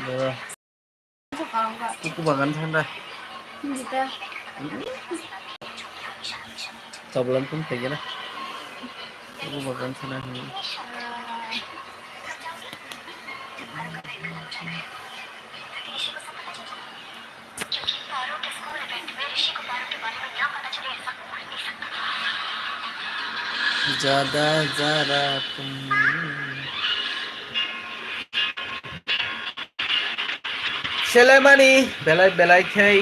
Được. Còn vậy. Cũng bằng anh thân đây. Gì ta? Tập lắm cũng thấy đó. Cũng bằng anh thân đây. ज़्यादा ज़रा तुम Selemani belai khay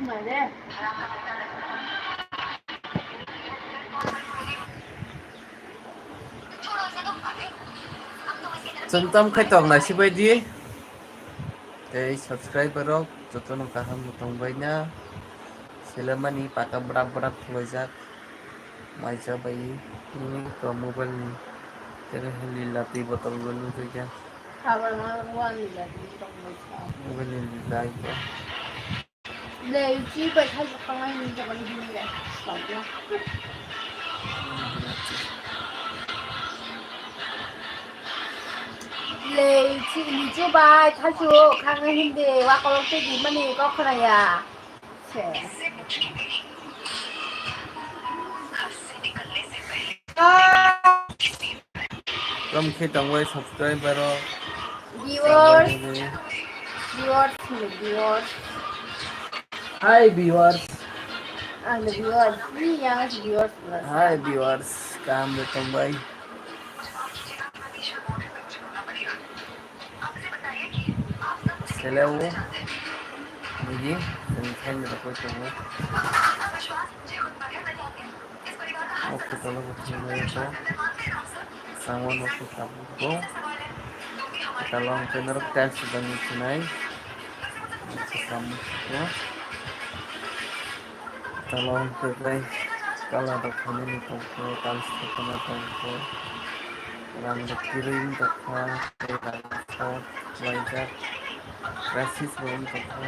Mời đi. Santam khay tong na si Baidi. Okay, subscribe berok joto nang kaham mutong baynya. Selemani paka berat-berat lojak. Maja bayi ini ke mobile ni. Jadi lilati botol gulu tu je. Khawal ngon lagi trong một sao. Mobile ni lilai je. Để chỉ phải thay không ai nhìn cho con đi này. Xong rồi. Để chị đi chưa bài thay chú khang ai nhìn để qua con cái gì mà này có cái này à. Sẽ. Ram khi tong way subscribe berok. Viewers. Hi viewers. The viewers. Ini yang viewers. Hi viewers. Kam datang bay. Hello. Ini sengkang berapa coba? Oke kalau betul itu, sama waktu kamu go. Kalau benar kan sedang naik, kamu go. Kalau betul kalau ada kamu ni toko, kalau sekarang toko, orang berkirim toko, transport, belajar, rasis belum toko.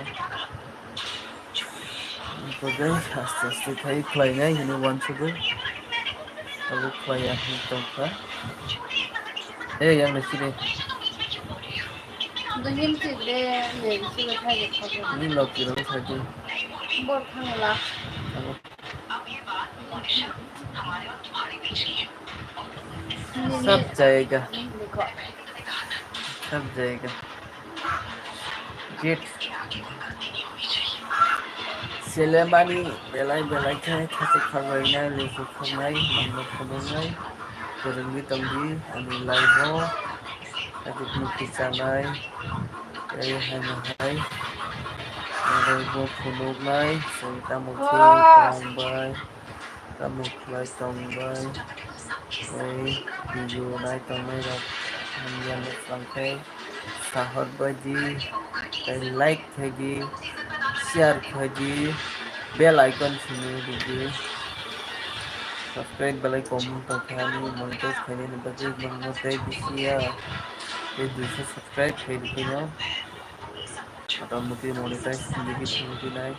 Today aste kai klainya ini one sugar. Kalau klay yang toko. Yang di sini. Begin today, để chị có thay được không? Ini log kira saja. Bột khang là. सब जाएगा सब जाएगा gate Selemani belai khay thase khabaina lesu khamai mamno khonai kurungi tambi ani laibo adik nuki chanai ai hai laibo khonai sengta mukhi tambai tamukhlai tambai ai video nai tamai rak hamyan sangkai sahot baji ai like thagi share thagi bell icon sini di subscribe bell icon to khani monetize khani ni baje monetize disia ye 200 subscribe khai dikino atau mungkin monetize sendiri sendiri naik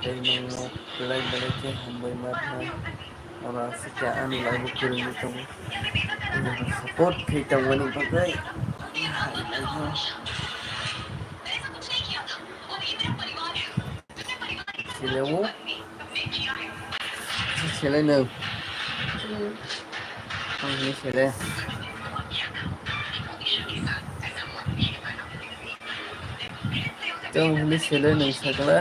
dari mengo belai ke hambai marna orang sekian lagu kirim itu support kita wani pakai Silewu Sile no ini sile Trong ini sile no sakla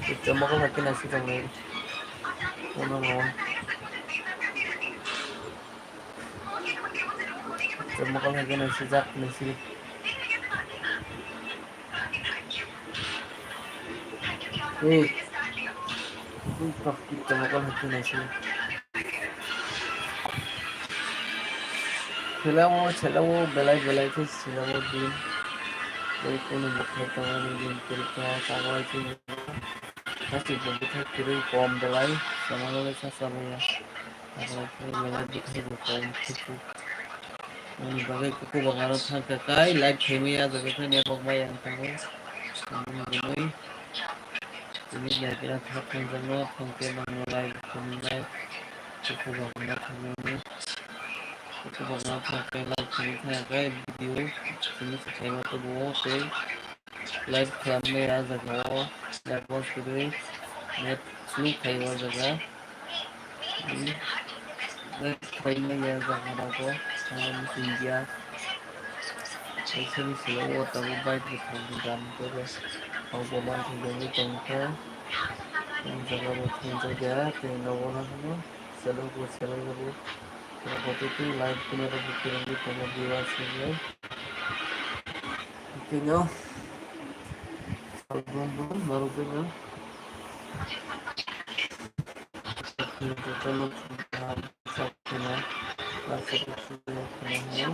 Kita mau makin nasi trong này. Không ngon. Mokal hagen ese jak nesi. Hey, kok kita mokal hagen ese. Selamu belai belai ke selamu din. Dari kono bukai tangan din kerja kawai sini. Pasti bukai kiri kom belai. Sama lo sama ya. Kawai kiri belai bukai kom kuku. Ini bagai kuku bangaran thang kakai. Live kemi ya jaga kan ya pokmai yang tangan. Ini bunyi. Ini lagi thang thang jangan thang ke bangun live kemi live. Kuku bangaran thang ini. Kuku bangaran thang ke live kemi thang kakai video. Ini sekai mata buo ke. Live खालामनो या जगह live करी net slow खायो जगह net खाइनो या जगह रागो खालामनो India ऐसे मिसलो तब बाइक थांनो गान करे और गोबां थांनो तंखो जगह वो थांनो गया ते नवना हनो सेलो गो फोटो लाइव कुनो बुकिंग तंग दिवा से किनो album baru punya total punya rasa punya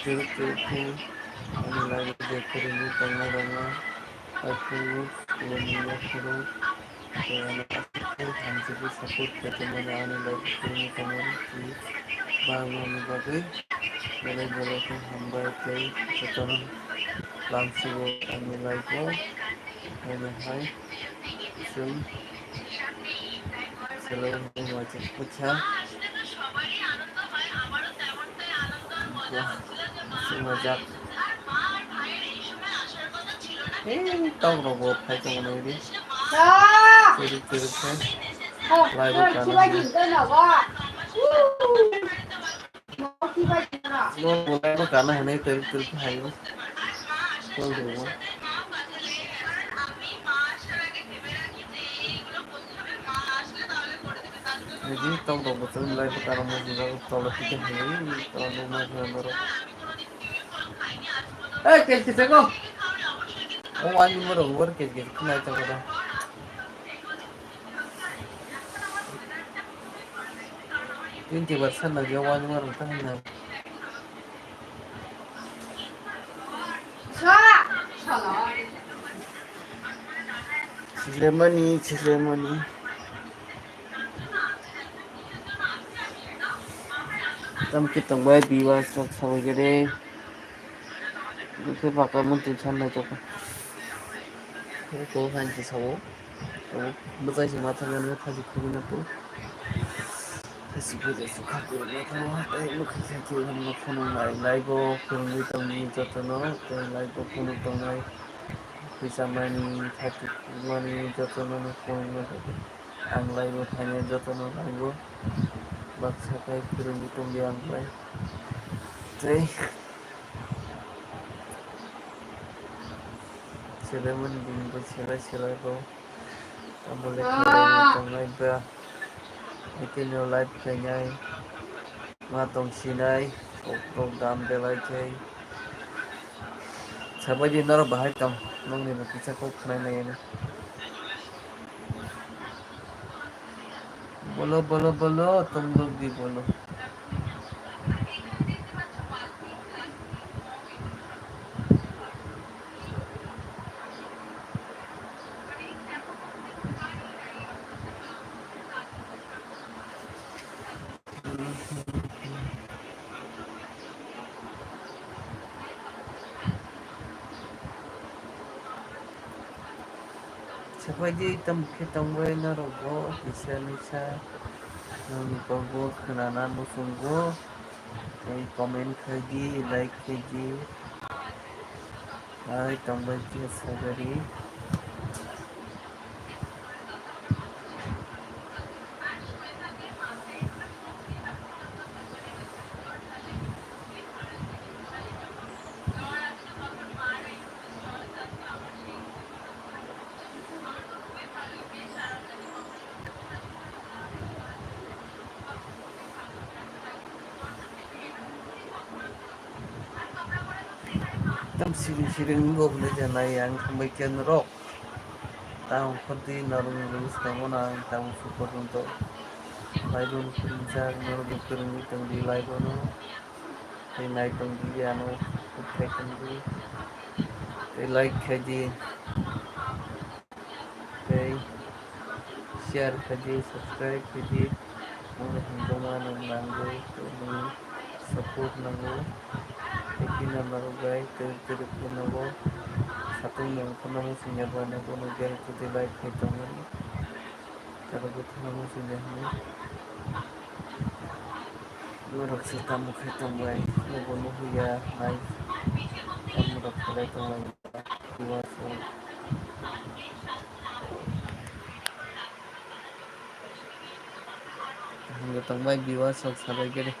jeruk ini lagi dekor ini tengah aku punya kru dengan aku hanjir support ketemu ini lagi ini teman di bangun bagi boleh ke hamba ke total langsung ini lagi ini hai soon selalu membaca baca semajak tao robot hay trong này đi chưa xem live một cái nó một cái này từ hay lắm tôi đủ không jadi tao robot itu live sekarang mau juga kalau kita ini kalau mau baru kita kok oh anjing baru kita kena coba 20% lagi awalnya orang tengah Cilemani tam kita buat biwas sama gede itu pakai muntin sana coba itu hanci sawo betul sih mata kan kasih kuning itu kasih kuning suka kuning itu lu kasih kuning lu kuning live kuning itu nih jatuh live kuning itu nih bisa mani satu mani jatuh kuning itu ang live hanya jatuh live baksa kayak kuning itu biang live teh Cileman din sila ko boleh kalian live ba itin yung live kanya matong sinay program delay kay sabay din na bahay kam nung ninapisa ko kanay na yan bolo tumlog di bolo sabay di kitang way na rogo isa nung ipagbo kananan mo sunggo kay comment kagi like kagi ay tambay di sagari सिरि सिरि गबले जानाय आं थांबाय केनरक ताऊ फर्दी नरम रुस तमोना ताऊ super रुंतो लाइबन कुरिंचा नरम कुरिंगी तंगी लाइबनो ते नाइट तंगी यानो कुत्ते तंगी ते लाइक खजी ते शेयर खजी सब्सक्राइब खजी मुझे हिंदुमा नंगो तो मुझे सपोर्ट नंगो लेकिन हमारो गाय तेरे तेरे को नंगो satu yang pernah musimnya banyak pun ujian itu tidak hitung ini kalau betul musimnya ini lu raksa tamu hitung baik lu bunuh ya naik kamu raksa hitung lagi dua so hitung baik dua so sampai gini